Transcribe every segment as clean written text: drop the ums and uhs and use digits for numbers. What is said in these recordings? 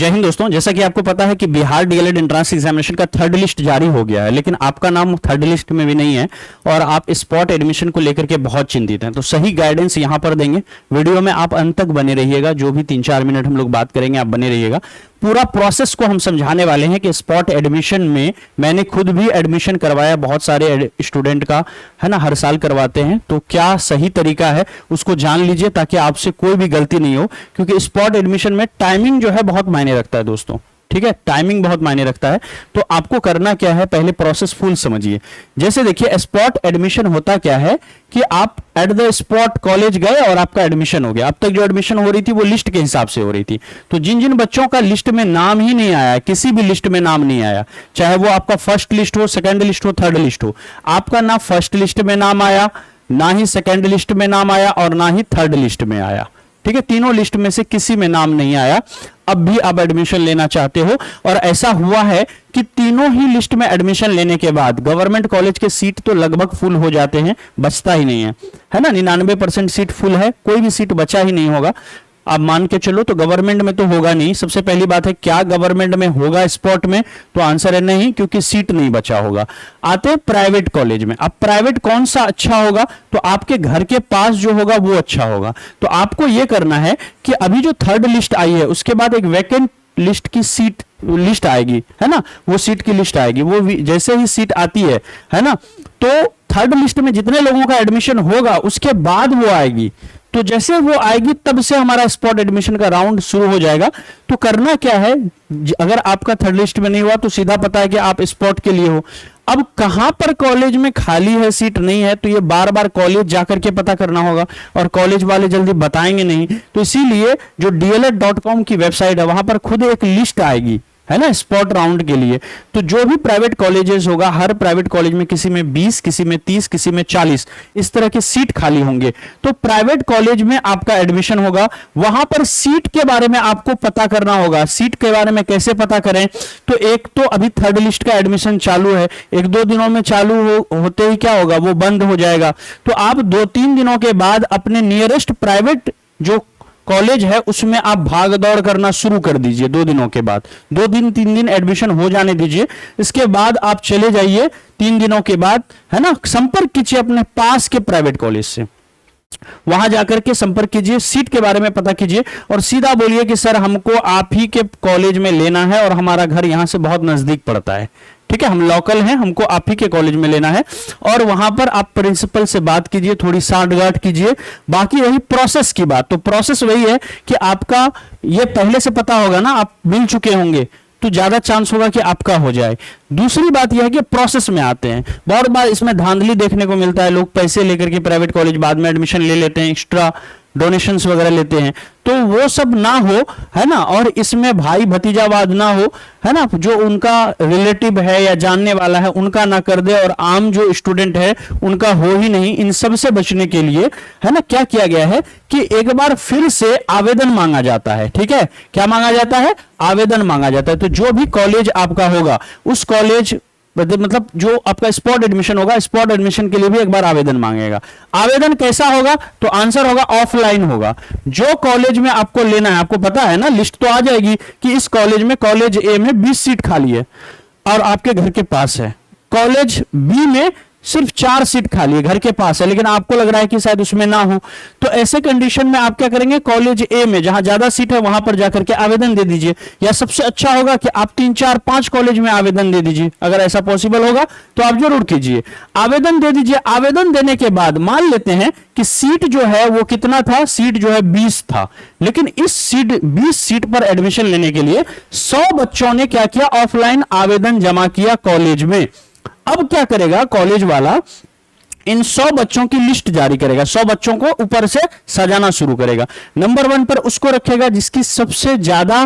जय हिंद दोस्तों, जैसा कि आपको पता है कि बिहार डीएलएड एंट्रेंस एग्जामिनेशन का थर्ड लिस्ट जारी हो गया है, लेकिन आपका नाम थर्ड लिस्ट में भी नहीं है और आप स्पॉट एडमिशन को लेकर के बहुत चिंतित हैं। तो सही गाइडेंस यहां पर देंगे। वीडियो में आप अंत तक बने रहिएगा, जो भी 3-4 मिनट हम लोग बात करेंगे आप बने रहिएगा। पूरा प्रोसेस को हम समझाने वाले हैं कि स्पॉट एडमिशन में मैंने खुद भी एडमिशन करवाया, बहुत सारे स्टूडेंट का है ना, हर साल करवाते हैं। तो क्या सही तरीका है उसको जान लीजिए ताकि आपसे कोई भी गलती नहीं हो, क्योंकि स्पॉट एडमिशन में टाइमिंग जो है बहुत मायने रखता है दोस्तों। ठीक है, टाइमिंग बहुत मायने रखता है। तो आपको करना क्या है, पहले प्रोसेस फुल समझिए। जैसे देखिए, स्पॉट एडमिशन होता क्या है कि आप एट द स्पॉट कॉलेज गए और आपका एडमिशन हो गया। अब तक जो एडमिशन हो रही थी वो लिस्ट के हिसाब से हो रही थी। तो जिन जिन बच्चों का लिस्ट में नाम ही नहीं आया, किसी भी लिस्ट में नाम नहीं आया, चाहे वो आपका फर्स्ट लिस्ट हो, सेकंड लिस्ट हो, थर्ड लिस्ट हो, आपका ना फर्स्ट लिस्ट में नाम आया, ना ही सेकंड लिस्ट में नाम आया और ना ही थर्ड लिस्ट में आया। ठीक है, तीनों लिस्ट में से किसी में नाम नहीं आया, अब भी आप एडमिशन लेना चाहते हो और ऐसा हुआ है कि तीनों ही लिस्ट में एडमिशन लेने के बाद गवर्नमेंट कॉलेज के सीट तो लगभग फुल हो जाते हैं, बचता ही नहीं है ना। 99% सीट फुल है, कोई भी सीट बचा ही नहीं होगा। आप मान के चलो तो गवर्नमेंट में तो होगा नहीं। सबसे पहली बात है, क्या गवर्नमेंट में होगा स्पॉट में? तो आंसर है नहीं, क्योंकि सीट नहीं बचा होगा। आते हैं प्राइवेट कॉलेज में। अब प्राइवेट कौन सा अच्छा होगा? तो आपके घर के पास जो होगा वो अच्छा होगा। तो आपको यह करना है कि अभी जो थर्ड लिस्ट आई है उसके बाद एक वैकेंट लिस्ट की सीट लिस्ट आएगी, है ना, वो सीट की लिस्ट आएगी। वो जैसे ही सीट आती है ना, तो थर्ड लिस्ट में जितने लोगों का एडमिशन होगा उसके बाद वो आएगी। तो जैसे वो आएगी तब से हमारा स्पॉट एडमिशन का राउंड शुरू हो जाएगा। तो करना क्या है, अगर आपका थर्ड लिस्ट में नहीं हुआ तो सीधा पता है कि आप स्पॉट के लिए हो। अब कहां पर कॉलेज में खाली है, सीट नहीं है, तो ये बार बार कॉलेज जाकर के पता करना होगा और कॉलेज वाले जल्दी बताएंगे नहीं। तो इसीलिए जो dled.com की वेबसाइट है वहां पर खुद एक लिस्ट आएगी, है ना, स्पॉट राउंड के लिए। तो जो भी प्राइवेट कॉलेजेस होगा, हर प्राइवेट कॉलेज में किसी में 20, किसी में 30, किसी में 40 इस तरह के सीट खाली होंगे। तो प्राइवेट कॉलेज में आपका एडमिशन होगा, वहां पर सीट के बारे में आपको पता करना होगा। सीट के बारे में कैसे पता करें? तो एक तो अभी थर्ड लिस्ट का एडमिशन चालू है, 1-2 दिनों में चालू होते ही क्या होगा, वो बंद हो जाएगा। तो आप 2-3 दिनों के बाद अपने नियरेस्ट प्राइवेट जो कॉलेज है उसमें आप भाग दौड़ करना शुरू कर दीजिए। 2 दिनों के बाद, 2 दिन 3 दिन एडमिशन हो जाने दीजिए। इसके बाद आप चले जाइए 3 दिनों के बाद, है ना, संपर्क कीजिए अपने पास के प्राइवेट कॉलेज से। वहां जाकर के संपर्क कीजिए, सीट के बारे में पता कीजिए और सीधा बोलिए कि सर हमको आप ही के कॉलेज में लेना है और हमारा घर यहां से बहुत नजदीक पड़ता है। ठीक है, हम लोकल हैं, हमको आप ही के कॉलेज में लेना है। और वहां पर आप प्रिंसिपल से बात कीजिए, थोड़ी साठगांठ कीजिए। बाकी रही प्रोसेस की बात, तो प्रोसेस वही है कि आपका ये पहले से पता होगा ना, आप मिल चुके होंगे तो ज्यादा चांस होगा कि आपका हो जाए। दूसरी बात यह है कि प्रोसेस में आते हैं, बहुत बार इसमें धांधली देखने को मिलता है। लोग पैसे लेकर के प्राइवेट कॉलेज बाद में एडमिशन ले लेते हैं, एक्स्ट्रा डोनेशंस वगैरह लेते हैं। तो वो सब ना हो, है ना, और इसमें भाई भतीजावाद ना हो, है ना, जो उनका रिलेटिव है या जानने वाला है उनका ना कर दे और आम जो स्टूडेंट है उनका हो ही नहीं। इन सब से बचने के लिए, है ना, क्या किया गया है कि एक बार फिर से आवेदन मांगा जाता है। ठीक है, क्या मांगा जाता है? आवेदन मांगा जाता है। तो जो भी कॉलेज आपका होगा उस कॉलेज मतलब जो आपका स्पॉट एडमिशन होगा, स्पॉट एडमिशन के लिए भी एक बार आवेदन मांगेगा। आवेदन कैसा होगा? तो आंसर होगा ऑफलाइन होगा। जो कॉलेज में आपको लेना है, आपको पता है ना, लिस्ट तो आ जाएगी कि इस कॉलेज में, कॉलेज ए में 20 सीट खाली है और आपके घर के पास है। कॉलेज बी में सिर्फ 4 सीट खाली है, घर के पास है, लेकिन आपको लग रहा है कि शायद उसमें ना हो। तो ऐसे कंडीशन में आप क्या करेंगे, कॉलेज ए में जहां ज्यादा सीट है वहां पर जाकर के आवेदन दे दीजिए। या सबसे अच्छा होगा कि आप 3-4-5 कॉलेज में आवेदन दे दीजिए। अगर ऐसा पॉसिबल होगा तो आप जरूर कीजिए, आवेदन दे दीजिए। आवेदन देने के बाद मान लेते हैं कि सीट जो है वो कितना था, सीट जो है 20 था, लेकिन इस सीट 20 सीट पर एडमिशन लेने के लिए 100 बच्चों ने क्या किया, ऑफलाइन आवेदन जमा किया कॉलेज में। अब क्या करेगा कॉलेज वाला, इन 100 बच्चों की लिस्ट जारी करेगा, 100 बच्चों को ऊपर से सजाना शुरू करेगा। नंबर 1 पर उसको रखेगा जिसकी सबसे ज्यादा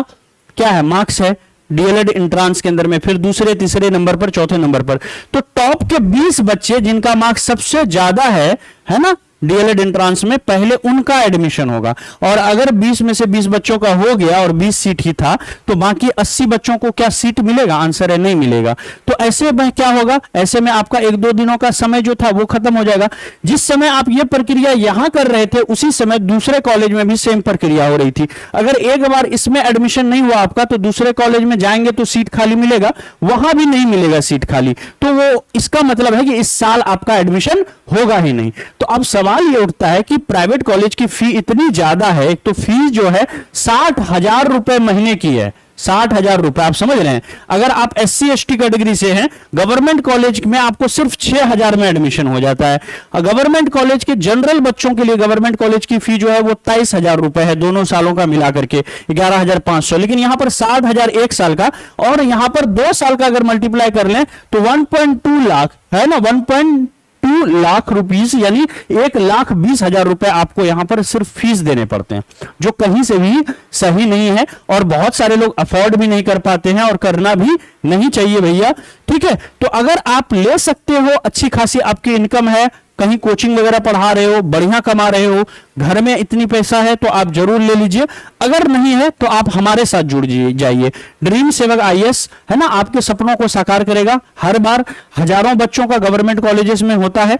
क्या है, मार्क्स है डीएलएड एंट्रेंस के अंदर में, फिर दूसरे तीसरे नंबर पर, चौथे नंबर पर। तो टॉप के 20 बच्चे जिनका मार्क्स सबसे ज्यादा है ना, डीएलएड एंट्रांस में पहले उनका एडमिशन होगा। और अगर 20 में से 20 बच्चों का हो गया और 20 सीट ही था तो बाकी 80 बच्चों को क्या सीट मिलेगा? आंसर है नहीं मिलेगा। तो ऐसे में क्या होगा? ऐसे में आपका 1-2 दिनों का समय जो था वो खत्म हो जाएगा। जिस समय आप ये प्रक्रिया यहां कर रहे थे उसी समय दूसरे कॉलेज में भी सेम प्रक्रिया हो रही थी। अगर एक बार इसमें एडमिशन नहीं हुआ आपका तो दूसरे कॉलेज में जाएंगे तो सीट खाली मिलेगा, वहां भी नहीं मिलेगा सीट खाली। तो वो इसका मतलब है कि इस साल आपका एडमिशन होगा ही नहीं। तो अब सवाल ये उठता है कि प्राइवेट कॉलेज की फी इतनी ज्यादा है, एक तो फीस जो है 60,000 रुपए महीने की है, 60,000 रुपए। आप समझ रहे हैं? अगर आप SC ST कैटेगरी से हैं, गवर्नमेंट कॉलेज में आपको सिर्फ 6,000 में एडमिशन हो जाता है। गवर्नमेंट कॉलेज के जनरल बच्चों के लिए गवर्नमेंट कॉलेज की फी जो है वो 23,000 रुपए है, दोनों सालों का मिला करके 11,500। लेकिन यहां पर 60,000 एक साल का, और यहां पर 2 साल का अगर मल्टीप्लाई कर लें तो 1.2 लाख है ना, 1.2 लाख रुपीस, यानी 1,20,000 रुपए आपको यहां पर सिर्फ फीस देने पड़ते हैं, जो कहीं से भी सही नहीं है और बहुत सारे लोग अफोर्ड भी नहीं कर पाते हैं और करना भी नहीं चाहिए भैया। ठीक है, तो अगर आप ले सकते हो, अच्छी खासी आपकी इनकम है, कहीं कोचिंग वगैरह पढ़ा रहे हो, बढ़िया कमा रहे हो, घर में इतनी पैसा है तो आप जरूर ले लीजिए। अगर नहीं है तो आप हमारे साथ जुड़ जाइए। ड्रीम सेवक IAS है ना, आपके सपनों को साकार करेगा। हर बार हजारों बच्चों का गवर्नमेंट कॉलेजेस में होता है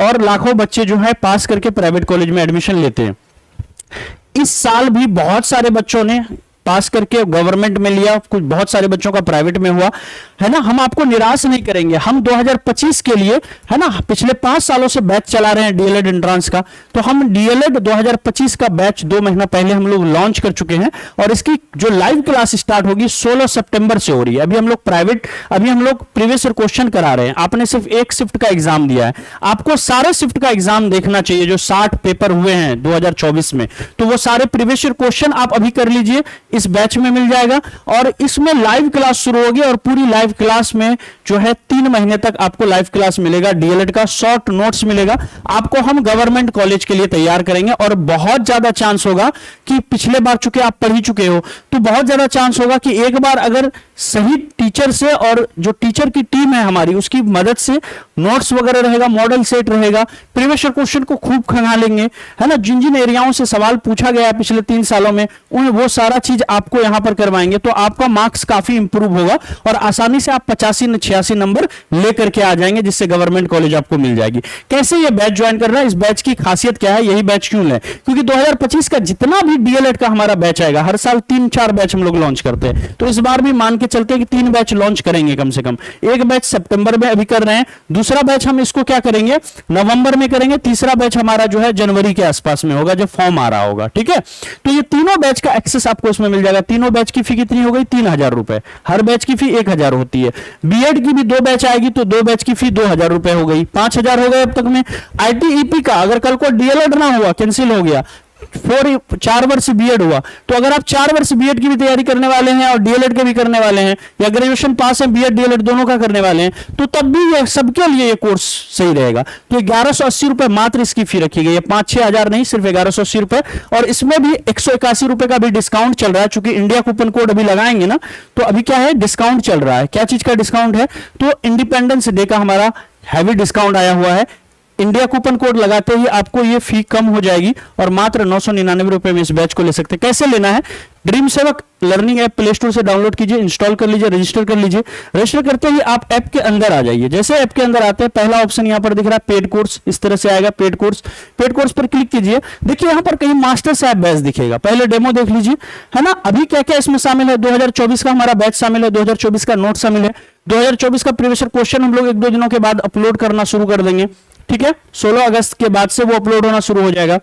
और लाखों बच्चे जो है पास करके प्राइवेट कॉलेज में एडमिशन लेते हैं। इस साल भी बहुत सारे बच्चों ने पास करके गवर्नमेंट में लिया, कुछ बहुत सारे बच्चों का प्राइवेट में हुआ है ना। हम आपको निराश नहीं करेंगे। हम 2025 के लिए है ना, पिछले 5 सालों से बैच चला रहे हैं डीएलएड एंट्रांस का, तो हम डीएलएड 2025 का बैच 2 महीना पहले हम लोग लॉन्च कर चुके हैं और इसकी जो लाइव क्लास स्टार्ट होगी 16 सितंबर से हो रही है। अभी हम लोग प्रीवियस ईयर क्वेश्चन करा रहे हैं। आपने सिर्फ एक शिफ्ट का एग्जाम दिया है, आपको सारे शिफ्ट का एग्जाम देखना चाहिए जो 60 पेपर हुए हैं 2024 में, तो वो सारे प्रीवियस ईयर क्वेश्चन आप अभी कर लीजिए, इस बैच में मिल जाएगा। और इसमें लाइव क्लास शुरू होगी और पूरी लाइव क्लास में जो है 3 महीने तक आपको लाइव क्लास मिलेगा, डीएलएड का शॉर्ट नोट्स मिलेगा, आपको हम गवर्नमेंट कॉलेज के लिए तैयार करेंगे। और बहुत ज्यादा चांस होगा कि पिछले बार चूंकि आप पढ़ ही चुके हो तो बहुत ज्यादा चांस होगा कि एक बार अगर सही टीचर से और जो टीचर की टीम है हमारी उसकी मदद से नोट्स वगैरह रहेगा, मॉडल सेट रहेगा, प्रीवियस ईयर क्वेश्चन को खूब खंगालेंगे है ना, जिन जिन एरियाओं से सवाल पूछा गया है पिछले 3 सालों में वो सारा चीज आपको यहां पर करवाएंगे। तो आपका मार्क्स काफी इंप्रूव होगा और आसानी से आप 85-86 नंबर लेकर के आ जाएंगे, जिससे गवर्नमेंट कॉलेज आपको मिल जाएगी। कैसे ये बैच ज्वाइन करना है, इस बैच की खासियत क्या है, यही बैच क्यों लें? क्योंकि 2025 का जितना भी डीएलएड का हमारा बैच आएगा, हर साल 3-4 बैच हम लोग लॉन्च करते हैं, तो इस बार भी मान के चलते हैं कि 3 बैच लॉन्च करेंगे कम से कम। एक बैच सितंबर में अभी कर रहे हैं, दूसरा बैच हम इसको क्या करेंगे, नवंबर में करेंगे, तीसरा बैच हमारा जो है जनवरी के आसपास में होगा जब फॉर्म आ रहा होगा। ठीक है, तो ये तीनों बैच का एक्सेस आपको इसमें मिल जाएगा। तीनों बैच की फी कितनी हो गई? 3,000 रुपए। हर बैच की फी 1,000 होती है। बीएड की भी 2 बैच आएगी तो 2 बैच की फी 2,000 रुपए हो गई, 5,000 हो गए अब तक में। ITEP का अगर कल को डीएलएड ना हुआ, कैंसिल हो गया, 4 वर्ष बीएड हुआ, तो अगर आप 4 वर्ष बीएड की भी तैयारी करने वाले हैं और डीएलएड के भी करने वाले हैं या ग्रेजुएशन पास है बीएड डीएलएड दोनों का करने वाले हैं, तो तब भी ये सबके लिए ये कोर्स सही रहेगा। तो 1180 रुपए मात्र इसकी फी रखी गई है, 5-6 हजार नहीं, सिर्फ 1180 रुपए। और इसमें भी 181 रुपए का भी डिस्काउंट चल रहा है, चूंकि इंडिया कूपन कोड अभी लगाएंगे ना, तो अभी क्या है, डिस्काउंट चल रहा है। क्या चीज का डिस्काउंट है? तो इंडिपेंडेंस डे का हमारा हैवी डिस्काउंट आया हुआ है। इंडिया कूपन कोड लगाते ही आपको ये फी कम हो जाएगी और मात्र 999 रुपए में इस बैच को ले सकते हैं। कैसे लेना है? ड्रीम सेवक लर्निंग ऐप प्ले स्टोर से डाउनलोड कीजिए, इंस्टॉल कर लीजिए, रजिस्टर कर लीजिए। रजिस्टर करते ही आप ऐप के अंदर आ जाइए। जैसे ऐप के अंदर आते हैं, पहला ऑप्शन यहां पर दिख रहा है पेड कोर्स, इस तरह से आएगा पेड कोर्स। पेड कोर्स पर क्लिक कीजिए, देखिए यहां पर कहीं मास्टर्स ऐप बैच दिखेगा, पहले डेमो देख लीजिए है ना। अभी क्या क्या इसमें शामिल है, 2024 का हमारा बैच शामिल है, 2024 का नोट शामिल है, 2024 का प्रीवियस क्वेश्चन हम लोग 1-2 दिनों के बाद अपलोड करना शुरू कर देंगे। ठीक है, 16 अगस्त के बाद से वो अपलोड होना शुरू हो जाएगा।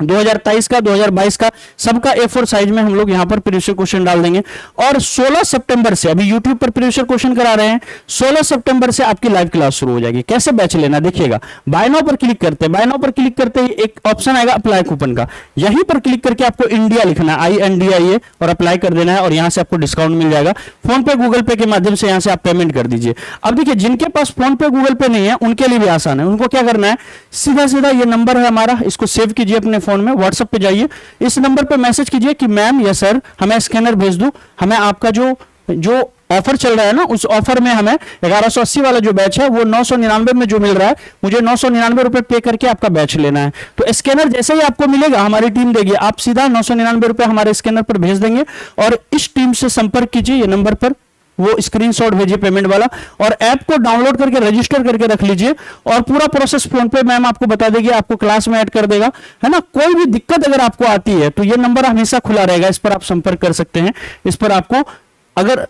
2023 का 2022 का सबका A4 साइज में हम लोग यहां पर प्रीवियस क्वेश्चन डाल देंगे। और 16 सितंबर से अभी YouTube पर प्रीवियस क्वेश्चन करा रहे हैं, 16 सितंबर से आपकी लाइव क्लास शुरू हो जाएगी। कैसे बैच लेना देखिएगा, बाय नाउ पर क्लिक करते हैं, बाय नाउ पर क्लिक करते ही एक ऑप्शन आएगा अप्लाई कूपन का, यहीं पर क्लिक करके आपको इंडिया लिखना है, INDIA, और अप्लाई कर देना है और यहां से आपको डिस्काउंट मिल जाएगा। फोन पे गूगल पे के माध्यम से यहां से आप पेमेंट कर दीजिए। अब देखिए जिनके पास फोन पे गूगल पे नहीं है उनके लिए भी आसान है, उनको क्या करना है, सीधा सीधा ये नंबर है हमारा, इसको सेव कीजिए अपने फोन में, व्हाट्सएप पे जाइए, इस नंबर पे मैसेज कीजिए कि मैम या सर हमें स्कैनर भेज दो, हमें आपका जो जो ऑफर चल रहा है ना, उस ऑफर में हमें 1180 वाला जो बैच है वो 999 में जो मिल रहा है, मुझे 999 रुपए पे करके आपका बैच लेना है। तो स्कैनर जैसे ही आपको मिलेगा हमारी टीम देगी, आप सीधा 999 रुपए हमारे स्कैनर पर भेज देंगे और इस टीम से संपर्क कीजिए, ये नंबर पर वो स्क्रीनशॉट भेजिए पेमेंट वाला, और ऐप को डाउनलोड करके रजिस्टर करके रख लीजिए, और पूरा प्रोसेस फोन पे मैम आपको बता देगी, आपको क्लास में ऐड कर देगा, है ना। कोई भी दिक्कत अगर आपको आती है तो ये नंबर हमेशा खुला रहेगा, इस पर आप संपर्क कर सकते हैं। इस पर आपको अगर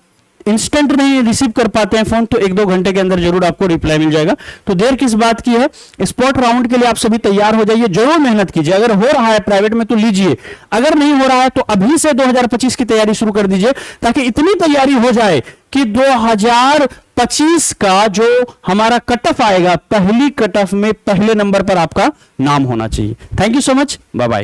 इंस्टेंट नहीं रिसीव कर पाते हैं फोन तो 1-2 घंटे के अंदर जरूर आपको रिप्लाई मिल जाएगा। तो देर किस बात की है, स्पॉट राउंड के लिए आप सभी तैयार हो जाइए, जरूर मेहनत कीजिए। अगर हो रहा है प्राइवेट में तो लीजिए, अगर नहीं हो रहा है तो अभी से 2025 की तैयारी शुरू कर दीजिए, ताकि इतनी तैयारी हो जाए कि 2025 का जो हमारा कट ऑफ आएगा, पहली कट ऑफ में पहले नंबर पर आपका नाम होना चाहिए। Thank you so much, bye bye.